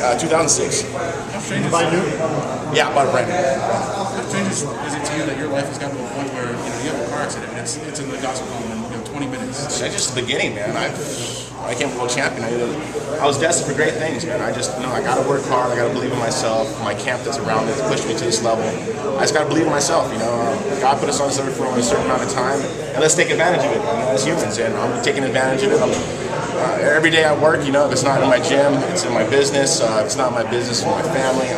2006. How strange is it? Yeah, I bought it brand new. How strange is it to you that your life has gotten to a point where you have a car accident and it's in the gospel column in 20 minutes? That's just the beginning, man. I became a world champion. I was destined for great things, man. I just, I got to work hard. I got to believe in myself. My camp that's around me pushed me to this level. I just got to believe in myself, God put us on this earth for a certain amount of time, and let's take advantage of it, as humans. And I'm taking advantage of it. Every day I work, if it's not in my gym, it's in my business. If it's not in my business, it's in my family.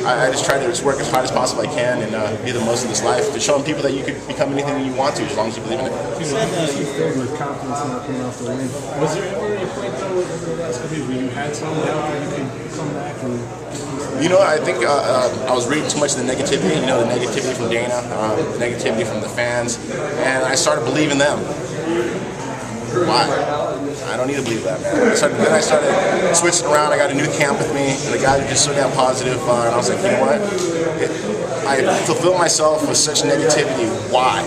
I just try to just work as hard as possible I can and be the most of this life to show people that you could become anything you want to as long as you believe in it. You said you filled with confidence not coming off the win. Was there ever a point though over the last couple years where you had some doubt that you could come back and I think I was reading too much of the negativity, the negativity from Dana, the negativity from the fans, and I started believing them. Why? I don't need to believe that, man. Then I started switching around. I got a new camp with me, and the guy was just so damn positive. And I was like, you know what? I fulfill myself with such negativity. Why?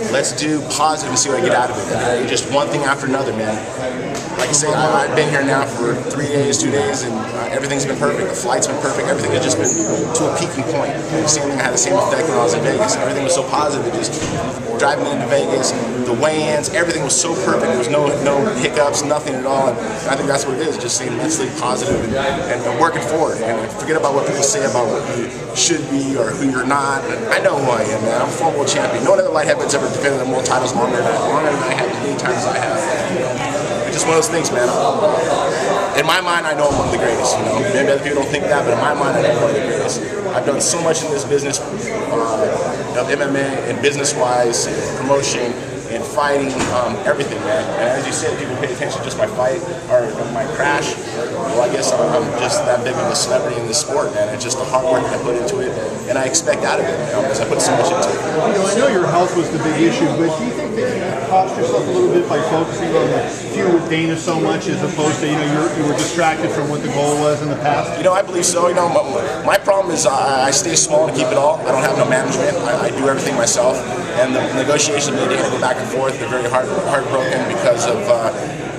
Let's do positive and see what I get out of it. And just one thing after another, man. Like I say, I've been here now for 3 days, 2 days, and everything's been perfect. The flight's been perfect. Everything has just been to a peaking point. And the same thing, I had the same effect when I was in Vegas. Everything was so positive. It just driving into Vegas, the weigh-ins, everything was so perfect. There was no hiccups, nothing at all. And I think that's what it is, just staying mentally positive and working forward. And forget about what people say about what you should be or who you're not. I know who I am, man. I'm a former world champion. No other light heavyweight's ever defended them world titles longer than I have, as many times as I have. It's just one of those things, man. In my mind, I know I'm one of the greatest. Maybe other people don't think that, but in my mind, I know I'm one of the greatest. I've done so much in this business of MMA and business-wise, promotion, and fighting, everything, man. And as you said, people pay attention to just my fight or my crash. Well, I guess I'm just that big of a celebrity in this sport, man. It's just the hard work that I put into it, and I expect out of it, because I put so much into it. I know your health was the big issue, but do you think that you cost yourself a little bit by focusing on the feud with Dana so much as opposed to, you were distracted from what the goal was in the past? I believe so. My problem is I stay small to keep it all. I don't have no management. I do everything myself, and the negotiations with Dana go back and forth. They're very heartbroken because of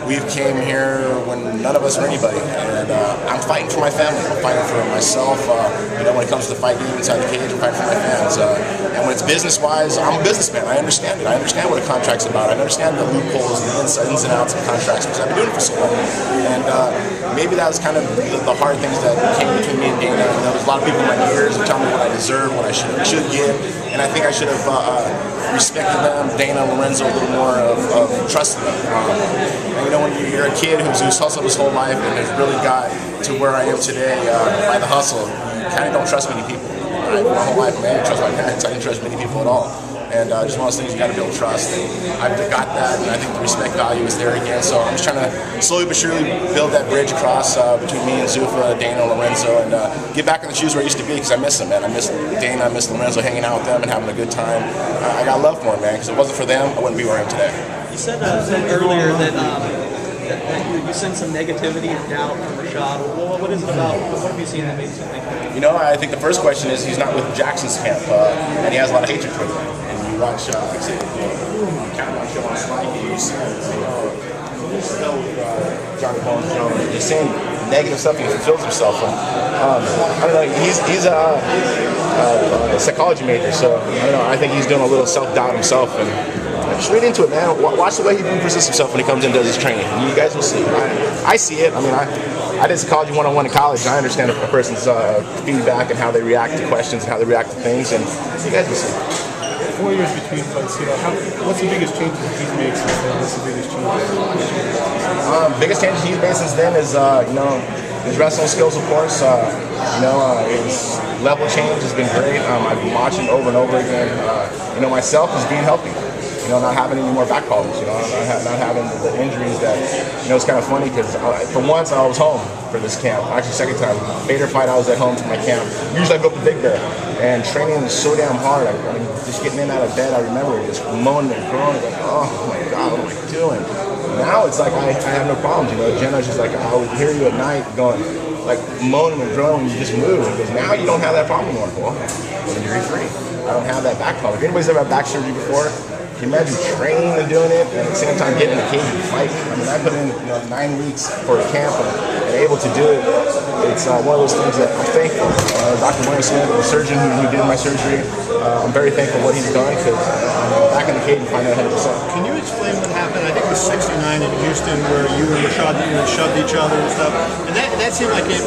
we came here when none of us were anybody, and I'm fighting for my family. I'm fighting for myself. When it comes to fighting inside the cage, I'm fighting for my fans. And when it's business-wise, I'm a businessman. I understand it. I understand what a contract's about. I understand the loopholes and the ins and outs of contracts because I've been doing it for so long. And maybe that was kind of the hard things that came between me and Dana. There was a lot of people in my ears who tell me what I deserve, what I should give, and I think I should have respected them, Dana, Lorenzo, a little more of trusting them. And when you're a kid who's hustled his whole life and has really got to where I am today by the hustle, you kind of don't trust many people. My whole life, man, I didn't trust my parents. I didn't trust many people at all. And just one of those things you got to build trust. And I've got that, and I think the respect value is there again. So I'm just trying to slowly but surely build that bridge across between me and Zuffa, Dana, Lorenzo, and get back in the shoes where I used to be, because I miss them, man. I miss Dana, I miss Lorenzo, hanging out with them and having a good time. I got love for them, man, because if it wasn't for them, I wouldn't be where I am today. You said earlier that you sense some negativity and doubt from Rashad. What is it about? What have you seen that makes you think that? I think the first question is he's not with Jackson's camp, and he has a lot of hatred for him. And you watch, like I said, Countdown Show on Spike, you see Johnny Bones Jones, he's saying negative stuff, he fulfills himself. And, I don't know, he's a psychology major, so I don't know, I think he's doing a little self-doubt himself. And just read into it, man. Watch the way he presents himself when he comes in and does his training. You guys will see. I see it. I did psychology 101 in college, and I understand a person's feedback and how they react to questions and how they react to things, and you guys will see. 4 years between fights, what's the biggest changes he's made since then? What's the biggest change? Biggest changes he's made since then is, his wrestling skills, of course. His level change has been great. I've been watching over and over again. Myself is being healthy. Not having any more back problems, not having the injuries that, it's kind of funny because for once I was home for this camp. Actually, second time. Bader fight, I was at home for my camp. Usually I go up to Big Bear, and training is so damn hard. Just getting in out of bed, I remember just moaning and groaning, like, oh my God, what am I doing? Now it's like I have no problems, Jenna's just like, I would hear you at night going, like moaning and groaning, you just move, because now you don't have that problem anymore. Well, I'm injury-free. I don't have that back problem. If anybody's ever had back surgery before, can you imagine training and doing it, and at the same time getting in the cage and fight? I put in 9 weeks for a camp and able to do it it's one of those things that I'm thankful. Dr. William Smith, the surgeon who did my surgery, I'm very thankful for what he's done because back in the cage, you find out 100%. Can you explain what happened? I think it was 69 in Houston where you and Rashad shoved each other and stuff. And that seemed like it,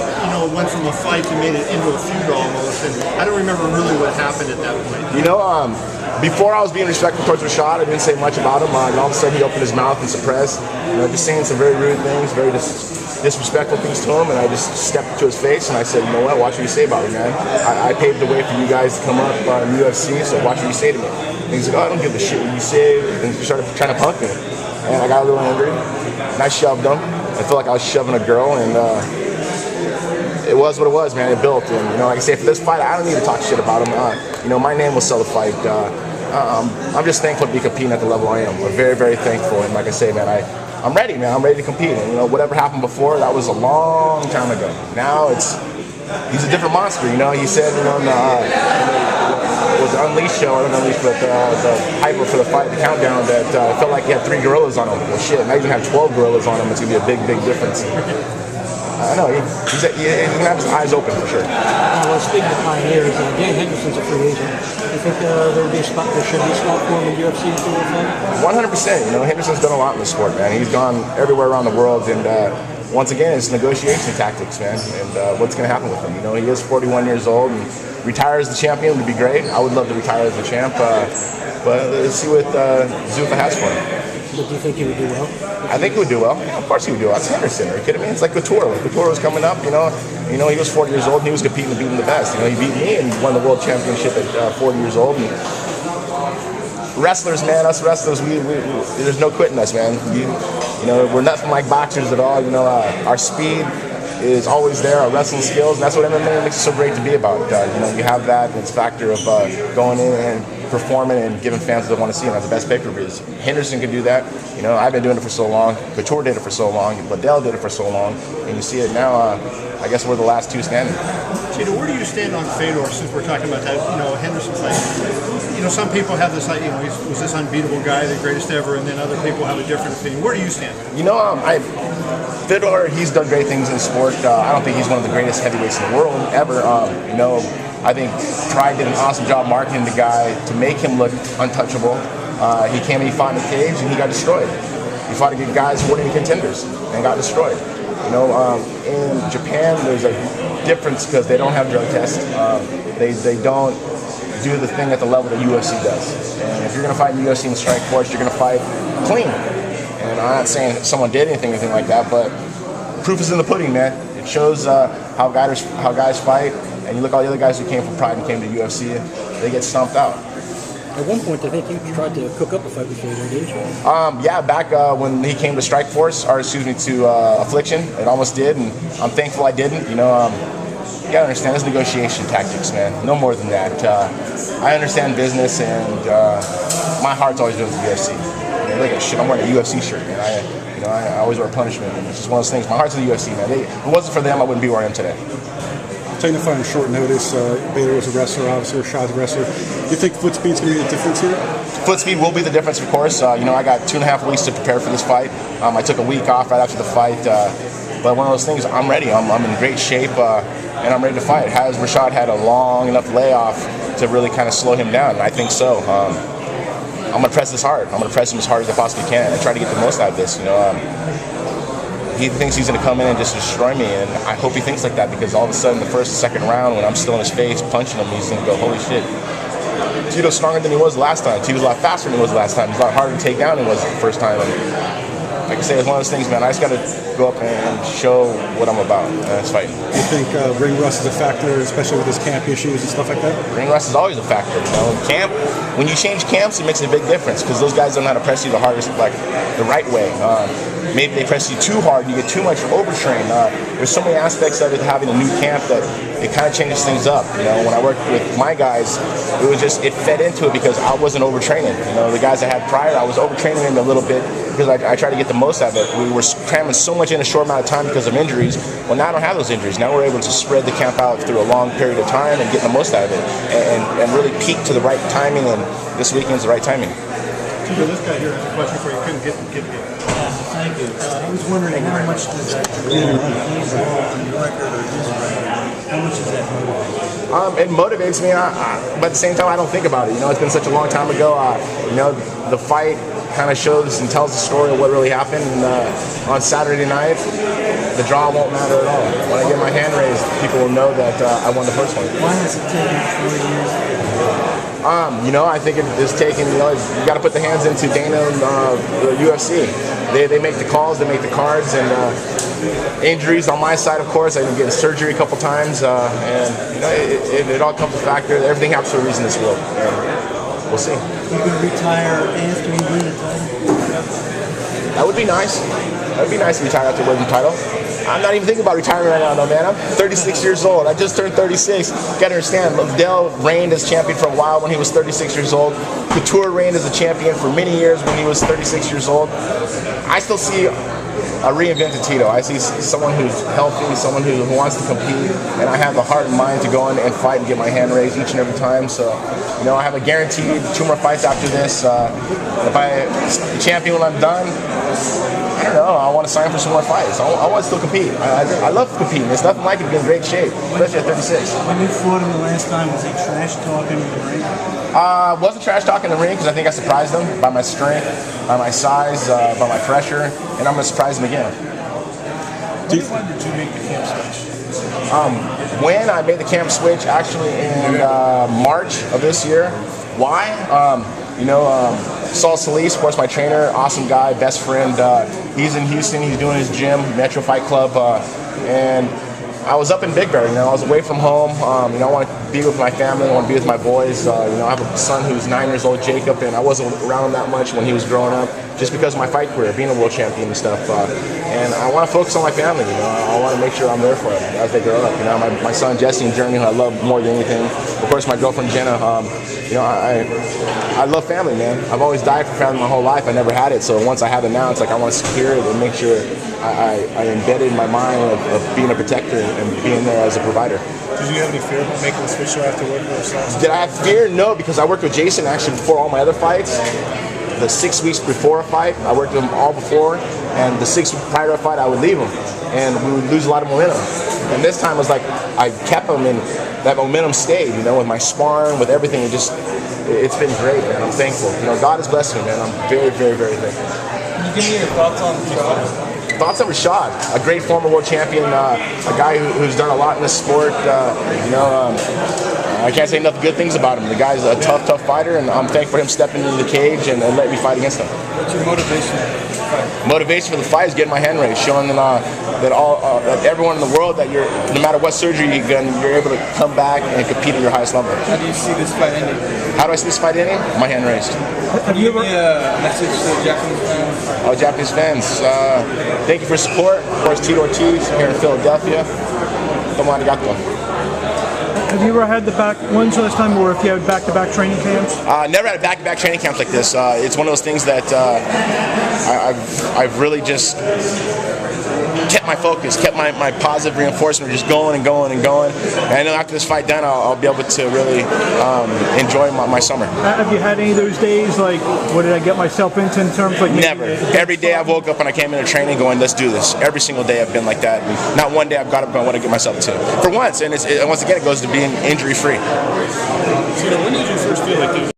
went from a fight to made it into a feud almost. And I don't remember really what happened at that point. Before I was being respectful towards Rashad, I didn't say much about him. And all of a sudden, he opened his mouth and suppressed. Just saying some very rude things, very disrespectful things to him. And I just stepped to his face and I said, you know what? Watch what you say about me, man. I paved the way for you guys to come up in the UFC, so watch what you say to me. And he's like, oh, I don't give a shit what you say. And he started trying to punk me. And I got a little angry. And I shoved him. I felt like I was shoving a girl. And it was what it was, man. It built. And, like I say, for this fight, I don't need to talk shit about him. My name will sell the fight. I'm just thankful to be competing at the level I am. We're very, very thankful. And like I say, man, I'm ready, man. I'm ready to compete. And, whatever happened before, that was a long time ago. Now he's a different monster. He said, it was the Unleashed show, or not Unleashed, but the hyper for the fight, the countdown, that it felt like he had 3 gorillas on him. Well, shit, now he's going to have 12 gorillas on him. It's going to be a big, big difference. I know, he can have his eyes open for sure. Well, speaking of pioneers, Dan Henderson's a free agent. Do you think there should be a spot for him in UFC in 100%. Henderson's done a lot in the sport, man. He's gone everywhere around the world, and once again, it's negotiation tactics, man. And what's going to happen with him? He is 41 years old, and retire as the champion would be great. I would love to retire as the champ, but let's see what Zuffa has for him. But do you think he would do well? I think he would do well. Yeah, of course he would do well. It's Henderson. Are you kidding me? It's like Couture. When Couture was coming up, he was 40 years old and he was competing to beat the best. He beat me and won the world championship at 40 years old. And wrestlers, man, us wrestlers, we there's no quitting us, man. We're nothing like boxers at all. Our speed is always there, our wrestling skills, and that's what MMA makes it so great to be about. You have that, and it's a factor of going in and performing and giving fans what they want to see, and that's the best pay-per-views. Henderson can do that. I've been doing it for so long. Couture did it for so long. Liddell did it for so long, and you see it now. I guess we're the last 2 standing. Tito, where do you stand on Fedor since we're talking about that? Henderson's like, some people have this, he was this unbeatable guy, the greatest ever, and then other people have a different opinion. Where do you stand? Fedor, he's done great things in sport. I don't think he's one of the greatest heavyweights in the world ever. I think Pride did an awesome job marketing the guy to make him look untouchable. He came and he fought in the cage and he got destroyed. He fought against guys who weren't even contenders and got destroyed. In Japan, there's a difference because they don't have drug tests. They don't do the thing at the level that UFC does. And if you're going to fight in UFC and Strikeforce, you're going to fight clean. And I'm not saying someone did anything like that, but proof is in the pudding, man. It shows how guys fight. And you look at all the other guys who came from Pride and came to UFC, they get stomped out. At one point, I think you tried to cook up a fight with Fedor, didn't you? Yeah, back when he came to to Affliction, it almost did, and I'm thankful I didn't. You gotta understand, it's negotiation tactics, man. No more than that. I understand business, and my heart's always been with the UFC. Look at shit, I'm wearing a UFC shirt, man. I always wear punishment, and it's just one of those things. My heart's in the UFC, man. If it wasn't for them, I wouldn't be where I am today. Taking the fight on short notice, Bader was a wrestler, obviously Rashad's a wrestler. Do you think foot speed's going to be the difference here? Foot speed will be the difference, of course. I got 2.5 weeks to prepare for this fight. I took a week off right after the fight, but one of those things, I'm ready. I'm in great shape, and I'm ready to fight. Has Rashad had a long enough layoff to really kind of slow him down? And I think so. I'm going to press this hard. I'm going to press him as hard as I possibly can and try to get the most out of this. He thinks he's going to come in and just destroy me, and I hope he thinks like that because all of a sudden the first and second round, when I'm still in his face punching him, he's going to go, holy shit. Tito's stronger than he was last time. Tito's a lot faster than he was last time. He's a lot harder to take down than he was the first time. And like I say, it's one of those things, man. I just got to go up and show what I'm about, and that's fighting. Do you think ring rust is a factor, especially with his camp issues and stuff like that? Ring rust is always a factor. Camp, when you change camps, it makes a big difference because those guys don't know how to press you the hardest, like the right way. Maybe they press you too hard, you get too much overtrained. There's so many aspects of it having a new camp that it kind of changes things up. When I worked with my guys, it fed into it because I wasn't overtraining. The guys I had prior, I was overtraining them a little bit because I tried to get the most out of it. We were cramming so much in a short amount of time because of injuries. Well, now I don't have those injuries. Now we're able to spread the camp out through a long period of time and get the most out of it and really peak to the right timing, and this weekend's the right timing. Tito, this guy here has a question for you. Couldn't get Thank you. I was wondering how much does that his record or his record, how much does that motivate? It motivates me, but at the same time, I don't think about it. You know, it's been such a long time ago. You know, the fight kind of shows and tells the story of what really happened. And on Saturday night, the draw won't matter at all. When I get my hand raised, people will know that I won the first one. Why has it taken 4 years? You know, I think it's taken, you know, you got to put the hands into Dana and the UFC. They make the calls, they make the cards, and injuries on my side, of course. I've been getting surgery a couple times, and you know, it all comes to factor. Everything happens for a reason in this world. We'll see. You going to retire after you win the title? That would be nice. That would be nice to retire after winning the title. I'm not even thinking about retiring right now, though, man. I'm 36 years old. I just turned 36. You gotta understand, Liddell reigned as champion for a while when he was 36 years old. Couture reigned as a champion for many years when he was 36 years old. I still see a reinvented Tito. I see someone who's healthy, someone who wants to compete, and I have the heart and mind to go in and fight and get my hand raised each and every time. So, you know, I have a guaranteed 2 more fights after this. If I'm champion when I'm done, I don't know. I want to sign for some more fights. I want to still compete. I love competing. There's nothing like it to be in great shape, especially at 36. When you fought him the last time, was he trash talking in the ring? Wasn't trash talking in the ring because I think I surprised him by my strength, by my size, by my pressure, and I'm going to surprise him again. When did you make the camp switch? When I made the camp switch, actually in March of this year. Why? You know, Saul Solis, of course, my trainer, awesome guy, best friend. He's in Houston. He's doing his gym, Metro Fight Club, and I was up in Big Bear. You know, I was away from home. You know, I want to be with my family. I want to be with my boys. You know, I have a son who's 9 years old, Jacob, and I wasn't around him that much when he was growing up, just because of my fight career, being a world champion and stuff. And I want to focus on my family. You know, I want to make sure I'm there for them as they grow up. You know, my son Jesse and Jeremy, who I love more than anything. Of course, my girlfriend Jenna. You know, I love family, man. I've always died for family my whole life. I never had it, so once I have it now, it's like I want to secure it and make sure I embedded in my mind of being a protector and being there as a provider. Did you have any fear about making the switch after working with us? Did I have fear? No, because I worked with Jason actually before all my other fights. The 6 weeks before a fight, I worked with him all before, and the 6 weeks prior to a fight, I would leave him, and we would lose a lot of momentum. And this time was like I kept him, and that momentum stayed. You know, with my sparring, with everything, it's been great, man. I'm thankful. You know, God has blessed me, man. I'm very, very, very thankful. Can you give me your thoughts on Rashad? Thoughts on Rashad, a great former world champion, a guy who's done a lot in this sport. You know, I can't say enough good things about him. The guy's a tough, tough fighter, and I'm thankful for him stepping into the cage and letting me fight against him. What's your motivation for the fight? Motivation for the fight is getting my hand raised, showing them that everyone in the world, that no matter what surgery you're able to come back and compete at your highest level. How do you see this fight ending? How do I see this fight ending? My hand raised. Have you ever a message to Japanese fans? Oh, Japanese fans, thank you for support. Of course, Tito Ortiz here in Philadelphia. Tomo arigato. Have you ever had when's the last time, or if you had back-to-back training camps? Never had a back-to-back training camps like this. It's one of those things that I've really just kept my focus, kept my positive reinforcement just going and going and going. And I know after this fight done, I'll be able to really enjoy my summer. Have you had any of those days, like, what did I get myself into in terms of like... Never. Every day I woke up and I came into training going, let's do this. Every single day I've been like that. And not one day I've got up going, what I get myself to. For once, and once again, it goes to being injury-free. So when did you first feel like